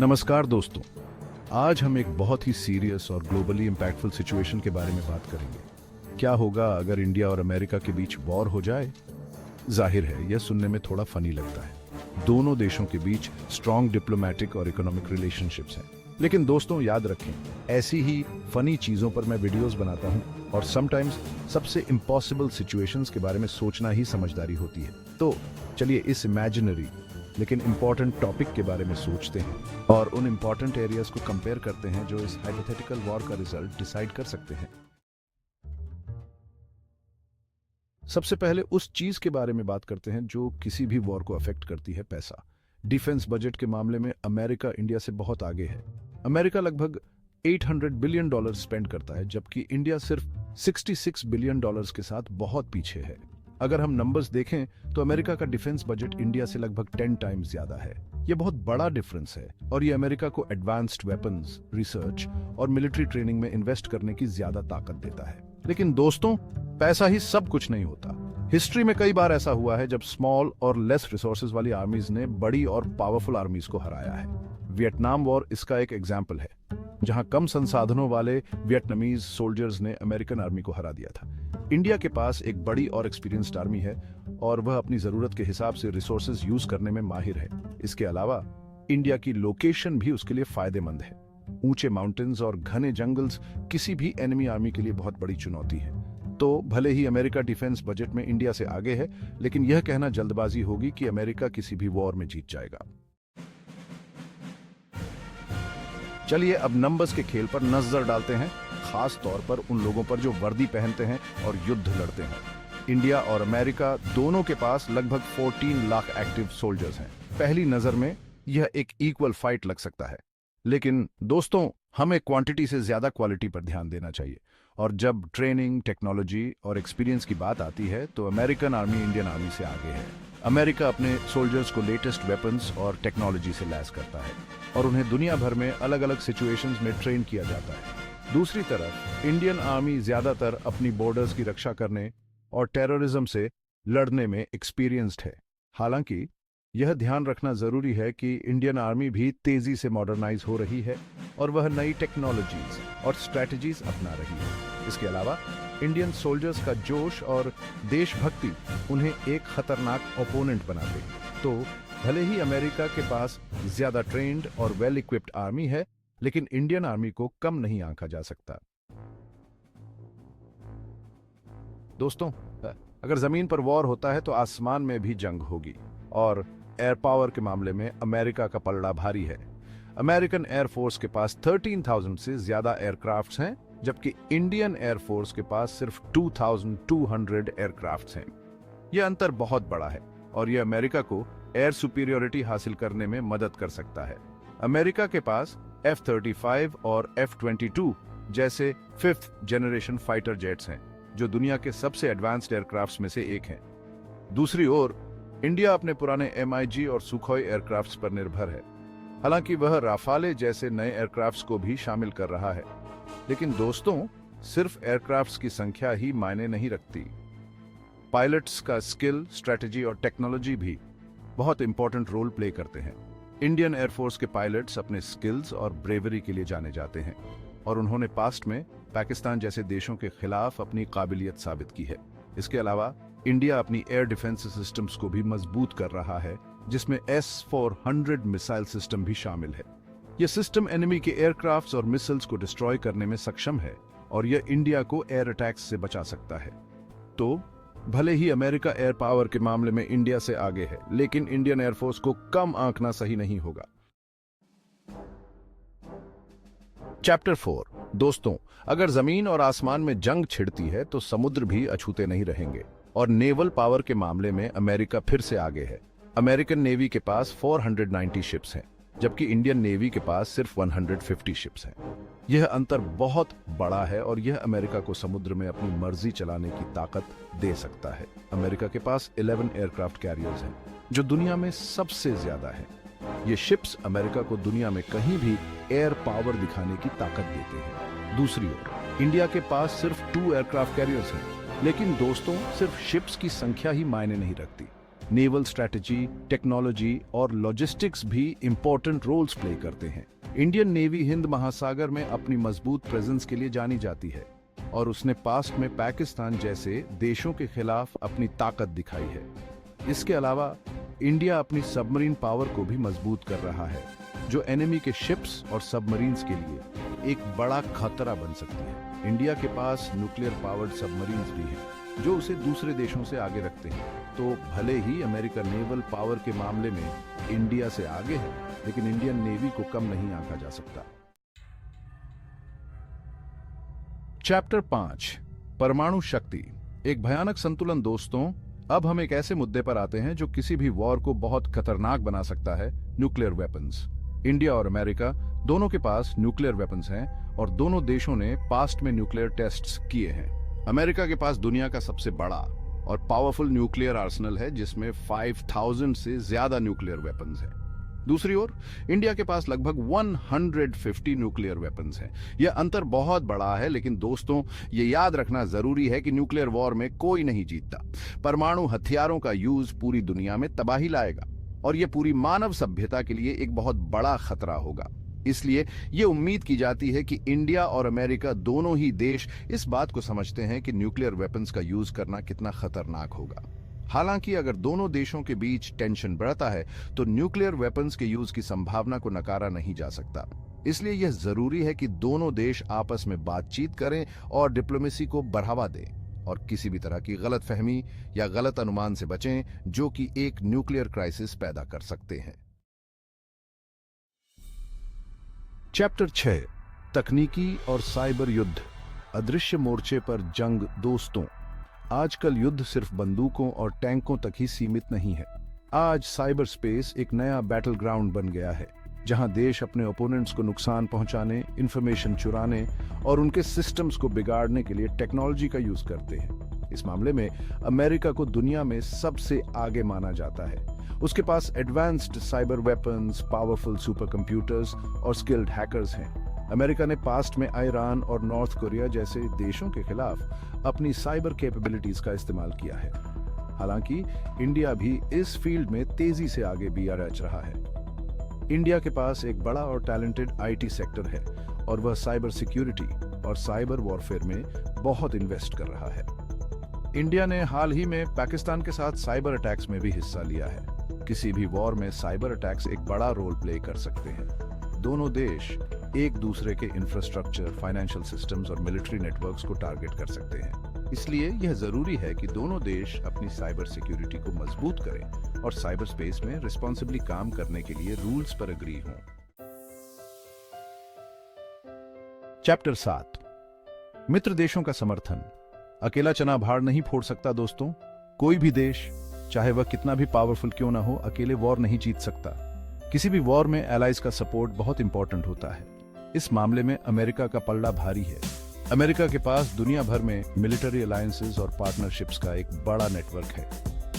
नमस्कार दोस्तों। आज हम एक बहुत ही सीरियस और ग्लोबली इम्पैक्टफुल सिचुएशन के बारे में बात करेंगे। क्या होगा अगर इंडिया और अमेरिका के बीच वॉर हो जाए? जाहिर है यह सुनने में थोड़ा फनी लगता है। दोनों देशों के बीच स्ट्रॉन्ग डिप्लोमेटिक और इकोनॉमिक रिलेशनशिप्स हैं। लेकिन दोस्तों याद रखें, ऐसी ही फनी चीजों पर मैं वीडियोस बनाता हूं और समटाइम्स सबसे इम्पॉसिबल सिचुएशंस के बारे में सोचना ही समझदारी होती है। तो चलिए इस इमेजिनरी लेकिन इंपॉर्टेंट टॉपिक के बारे में सोचते हैं और उन इंपॉर्टेंट एरियाज को कंपेयर करते हैं जो इस हाइपोथेटिकल वॉर का रिजल्ट डिसाइड कर सकते हैं। सबसे पहले उस चीज के बारे में बात करते हैं जो किसी भी वॉर को अफेक्ट करती है, पैसा। डिफेंस बजट के मामले में अमेरिका इंडिया से बहुत आगे है। अमेरिका लगभग $800 बिलियन स्पेंड करता है, जबकि इंडिया सिर्फ $66 बिलियन के साथ बहुत पीछे है। अगर हम नंबर्स देखें तो अमेरिका का डिफेंस बजट इंडिया से लगभग 10 टाइम्स ज्यादा है। यह बहुत बड़ा डिफरेंस है और यह अमेरिका को एडवांस्ड वेपन्स, रिसर्च और मिलिट्री ट्रेनिंग में इन्वेस्ट करने की ज्यादा ताकत देता है। लेकिन दोस्तों, पैसा ही सब कुछ नहीं होता। हिस्ट्री में कई बार ऐसा हुआ है जब स्मॉल और लेस रिसोर्सेज वाली आर्मीज ने बड़ी और पावरफुल आर्मीज को हराया है। वियतनाम वॉर इसका एक एग्जाम्पल है, जहां कम संसाधनों वाले वियतनामीज सोल्जर्स ने अमेरिकन आर्मी को हरा दिया था। इंडिया के पास एक बड़ी और एक्सपीरियंस्ड आर्मी है और वह अपनी जरूरत के हिसाब से रिसोर्सेज यूज करने में माहिर है। इसके अलावा इंडिया की लोकेशन भी उसके लिए फायदेमंद है। ऊंचे माउंटेन्स और घने जंगल्स किसी भी एनिमी आर्मी के लिए बहुत बड़ी चुनौती है। तो भले ही अमेरिका डिफेंस बजट में इंडिया से आगे है, लेकिन यह कहना जल्दबाजी होगी कि अमेरिका किसी भी वॉर में जीत जाएगा। चलिए अब नंबर्स के खेल पर नजर डालते हैं, खास तौर पर उन लोगों पर जो वर्दी पहनते हैं और युद्ध लड़ते हैं। इंडिया और अमेरिका दोनों के पास लगभग 14 लाख एक्टिव सोल्जर्स हैं। पहली नजर में यह एक इक्वल फाइट लग सकता है, लेकिन दोस्तों हमें क्वांटिटी से ज्यादा क्वालिटी पर ध्यान देना चाहिए। और जब ट्रेनिंग, टेक्नोलॉजी और एक्सपीरियंस की बात आती है तो अमेरिकन आर्मी इंडियन आर्मी से आगे है। अमेरिका अपने सोल्जर्स को लेटेस्ट वेपन्स और टेक्नोलॉजी से लैस करता है और उन्हें दुनिया भर में अलग अलग सिचुएशंस में ट्रेन किया जाता है। दूसरी तरफ इंडियन आर्मी ज्यादातर अपनी बॉर्डर्स की रक्षा करने और टेररिज्म से लड़ने में एक्सपीरियंस्ड है। हालांकि यह ध्यान रखना जरूरी है कि इंडियन आर्मी भी तेजी से मॉडर्नाइज हो रही है और वह नई टेक्नोलॉजीज और स्ट्रैटेजीज अपना रही है। इसके अलावा इंडियन सोल्जर्स का जोश और देशभक्ति उन्हें एक खतरनाक ओपोनेंट बनाते हैं। तो भले ही अमेरिका के पास ज्यादा ट्रेन्ड और वेल इक्विप्ड आर्मी है, लेकिन इंडियन आर्मी को कम नहीं आंका जा सकता। दोस्तों, अगर जमीन पर वॉर होता है तो आसमान में भी जंग होगी और एयर पावर के मामले में अमेरिका का पलड़ा भारी है। अमेरिकन एयरफोर्स के पास 13,000 से ज्यादा एयरक्राफ्ट्स हैं, जबकि इंडियन एयरफोर्स के पास सिर्फ 2,200 एयरक्राफ्ट्स हैं। यह अंतर बहुत बड़ा है और यह अमेरिका को एयर सुपीरियोरिटी हासिल करने में मदद कर सकता है। अमेरिका के पास F-35 और F-22 जैसे 5th जनरेशन फाइटर जेट्स हैं, जो दुनिया के सबसे एडवांस्ड एयरक्राफ्ट्स में से एक हैं। दूसरी ओर इंडिया अपने पुराने MiG और सुखोई एयरक्राफ्ट्स पर निर्भर है। हालांकि वह राफाले जैसे नए एयरक्राफ्ट्स को भी शामिल कर रहा है। लेकिन दोस्तों, सिर्फ एयरक्राफ्ट्स की संख्या ही मायने नहीं रखती। पायलट्स का स्किल, स्ट्रेटजी और टेक्नोलॉजी भी बहुत इंपॉर्टेंट रोल प्ले करते हैं। इंडियन एयरफोर्स के पायलट्स अपने स्किल्स और ब्रेवरी के लिए जाने जाते हैं और उन्होंने पास्ट में पाकिस्तान जैसे देशों के खिलाफ अपनी काबिलियत साबित की है। इसके अलावा इंडिया अपनी एयर डिफेंस सिस्टम्स को भी मजबूत कर रहा है, जिसमें S-400 मिसाइल सिस्टम भी शामिल है। यह सिस्टम एनिमी के एयरक्राफ्ट्स और मिसाइल्स को डिस्ट्रॉय करने में सक्षम है और यह इंडिया को एयर अटैक्स से बचा सकता है। तो भले ही अमेरिका एयर पावर के मामले में इंडिया से आगे है, लेकिन इंडियन एयरफोर्स को कम आंकना सही नहीं होगा। चैप्टर 4। दोस्तों, अगर जमीन और आसमान में जंग छिड़ती है तो समुद्र भी अछूते नहीं रहेंगे और नेवल पावर के मामले में अमेरिका फिर से आगे है। अमेरिकन नेवी के पास 490 शिप्स हैं, जबकि इंडियन नेवी के पास सिर्फ 150 शिप्स हैं। यह अंतर बहुत बड़ा है और यह अमेरिका को समुद्र में अपनी मर्जी चलाने की ताकत दे सकता है। अमेरिका के पास 11 एयरक्राफ्ट कैरियर्स हैं, जो दुनिया में सबसे ज्यादा है। ये शिप्स अमेरिका को दुनिया में कहीं भी एयर पावर दिखाने की ताकत देते हैं। दूसरी ओर इंडिया के पास सिर्फ 2 एयरक्राफ्ट कैरियर्स हैं, लेकिन दोस्तों सिर्फ शिप्स की संख्या ही मायने नहीं रखती। नेवल स्ट्रैटेजी, टेक्नोलॉजी और लॉजिस्टिक्स भी इंपॉर्टेंट रोल्स प्ले करते हैं। इंडियन नेवी हिंद महासागर में अपनी मजबूत प्रेजेंस के लिए जानी जाती है और उसने पास्ट में पाकिस्तान जैसे देशों के खिलाफ अपनी ताकत दिखाई है। इसके अलावा इंडिया अपनी सबमरीन पावर को भी मजबूत कर रहा है, जो एनिमी के शिप्स और सबमरीन्स के लिए एक बड़ा खतरा बन सकती है। इंडिया के पास न्यूक्लियर पावर्ड सबमरीन्स भी हैं, जो उसे दूसरे देशों से आगे रखते हैं। तो भले ही अमेरिका नेवल पावर के मामले में इंडिया से आगे है, लेकिन इंडियन नेवी को कम नहीं आंका जा सकता। चैप्टर 5, परमाणु शक्ति, एक भयानक संतुलन। दोस्तों, अब हम एक ऐसे मुद्दे पर आते हैं जो किसी भी वॉर को बहुत खतरनाक बना सकता है, न्यूक्लियर वेपन्स। इंडिया और अमेरिका दोनों के पास न्यूक्लियर वेपन्स हैं और दोनों देशों ने पास्ट में न्यूक्लियर टेस्ट्स किए हैं। अमेरिका के पास दुनिया का सबसे बड़ा और पावरफुल न्यूक्लियर आर्सेनल है, जिसमें 5000 से ज्यादा न्यूक्लियर वेपन्स हैं। दूसरी ओर इंडिया के पास लगभग 150 न्यूक्लियर वेपन्स हैं। यह अंतर बहुत बड़ा है, लेकिन दोस्तों, ये याद रखना जरूरी है कि न्यूक्लियर वॉर में कोई नहीं जीतता। परमाणु हथियारों का यूज पूरी दुनिया में तबाही लाएगा और यह पूरी मानव सभ्यता के लिए एक बहुत बड़ा खतरा होगा। इसलिए यह उम्मीद की जाती है कि इंडिया और अमेरिका दोनों ही देश इस बात को समझते हैं कि न्यूक्लियर वेपन्स का यूज करना कितना खतरनाक होगा। हालांकि अगर दोनों देशों के बीच टेंशन बढ़ता है तो न्यूक्लियर वेपन्स के यूज की संभावना को नकारा नहीं जा सकता। इसलिए यह जरूरी है कि दोनों देश आपस में बातचीत करें और डिप्लोमेसी को बढ़ावा दें और किसी भी तरह की गलतफहमी या गलत अनुमान से बचें, जो कि एक न्यूक्लियर क्राइसिस पैदा कर सकते हैं। चैप्टर 6, तकनीकी और साइबर युद्ध, अदृश्य मोर्चे पर जंग। दोस्तों, आजकल युद्ध सिर्फ बंदूकों और टैंकों तक ही सीमित नहीं है। आज साइबर स्पेस एक नया बैटल ग्राउंड बन गया है, जहां देश अपने ओपोनेंट्स को नुकसान पहुंचाने, इंफॉर्मेशन चुराने और उनके सिस्टम्स को बिगाड़ने के लिए टेक्नोलॉजी का यूज करते हैं। इस मामले में अमेरिका को दुनिया में सबसे आगे माना जाता है। उसके पास advanced cyber weapons, powerful supercomputers और स्किल्ड हैकर्स हैं। अमेरिका ने पास्ट में ईरान और नॉर्थ कोरिया जैसे देशों के खिलाफ अपनी साइबर कैपेबिलिटीज का इस्तेमाल किया है। हालांकि इंडिया भी इस फील्ड में तेजी से आगे भी रच रहा है। इंडिया के पास एक बड़ा और टैलेंटेड आईटी सेक्टर है और वह साइबर सिक्योरिटी और साइबर वॉरफेयर में बहुत इन्वेस्ट कर रहा है। इंडिया ने हाल ही में पाकिस्तान के साथ साइबर अटैक्स में भी हिस्सा लिया है। किसी भी वॉर में साइबर अटैक्स एक बड़ा रोल प्ले कर सकते हैं। दोनों देश एक दूसरे के इंफ्रास्ट्रक्चर, फाइनेंशियल सिस्टम्स और मिलिट्री नेटवर्क्स को टारगेट कर सकते हैं। इसलिए यह जरूरी है कि दोनों देश अपनी साइबर सिक्योरिटी को मजबूत करें और साइबर स्पेस में रिस्पॉन्सिबली काम करने के लिए रूल्स पर एग्री हों। चैप्टर 7, मित्र देशों का समर्थन। अकेला चना भाड़ नहीं फोड़ सकता दोस्तों। कोई भी देश, चाहे वह कितना भी पावरफुल क्यों ना हो, अकेले वॉर नहीं जीत सकता। किसी भी वॉर में एलाइज का सपोर्ट बहुत इंपॉर्टेंट होता है। इस मामले में अमेरिका का पलड़ा भारी है। अमेरिका के पास दुनिया भर में मिलिट्री अलायंसेस और पार्टनरशिप्स का एक बड़ा नेटवर्क है।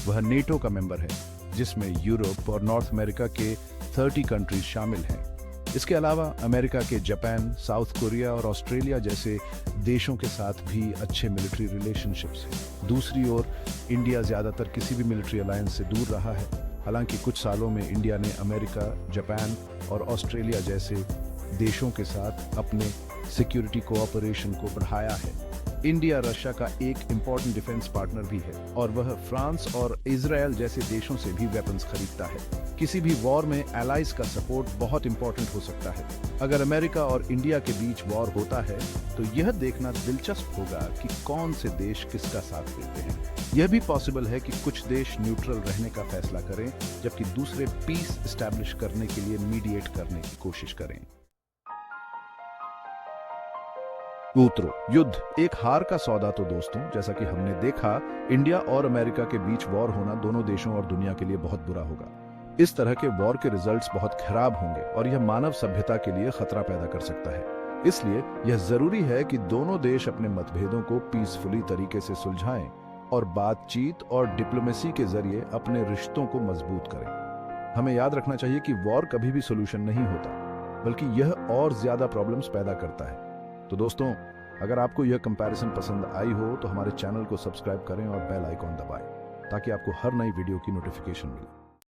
वह नेटो का मेंबर है, जिसमें यूरोप और नॉर्थ अमेरिका के 30 कंट्रीज शामिल हैं। इसके अलावा अमेरिका के जापान, साउथ कोरिया और ऑस्ट्रेलिया जैसे देशों के साथ भी अच्छे मिलिट्री रिलेशनशिप्स हैं। दूसरी ओर इंडिया ज्यादातर किसी भी मिलिट्री अलायंस से दूर रहा है। हालांकि कुछ सालों में इंडिया ने अमेरिका, जापान और ऑस्ट्रेलिया जैसे देशों के साथ अपने सिक्योरिटी कोऑपरेशन को बढ़ाया है। इंडिया रशिया का एक इंपॉर्टेंट डिफेंस पार्टनर भी है और वह फ्रांस और इजराइल जैसे देशों से भी वेपन्स खरीदता है। किसी भी वॉर में एलाइज का सपोर्ट बहुत इंपॉर्टेंट हो सकता है। अगर अमेरिका और इंडिया के बीच वॉर होता है तो यह देखना दिलचस्प होगा कि कौन से देश किसका साथ देते हैं। यह भी पॉसिबल है कि कुछ देश न्यूट्रल रहने का फैसला करें, जबकि दूसरे पीस एस्टैब्लिश करने के लिए मीडिएट करने की कोशिश करें। सूत्रों, युद्ध एक हार का सौदा। तो दोस्तों, जैसा कि हमने देखा, इंडिया और अमेरिका के बीच वॉर होना दोनों देशों और दुनिया के लिए बहुत बुरा होगा। इस तरह के वॉर के रिजल्ट्स बहुत खराब होंगे और यह मानव सभ्यता के लिए खतरा पैदा कर सकता है। इसलिए यह जरूरी है कि दोनों देश अपने मतभेदों को पीसफुली तरीके से सुलझाएं और बातचीत और डिप्लोमेसी के जरिए अपने रिश्तों को मजबूत करें। हमें याद रखना चाहिए कि वॉर कभी भी सोल्यूशन नहीं होता, बल्कि यह और ज्यादा प्रॉब्लम्स पैदा करता है। तो दोस्तों, अगर आपको यह कंपैरिजन पसंद आई हो तो हमारे चैनल को सब्सक्राइब करें और बेल आइकॉन दबाएं। ताकि आपको हर नई वीडियो की नोटिफिकेशन मिले।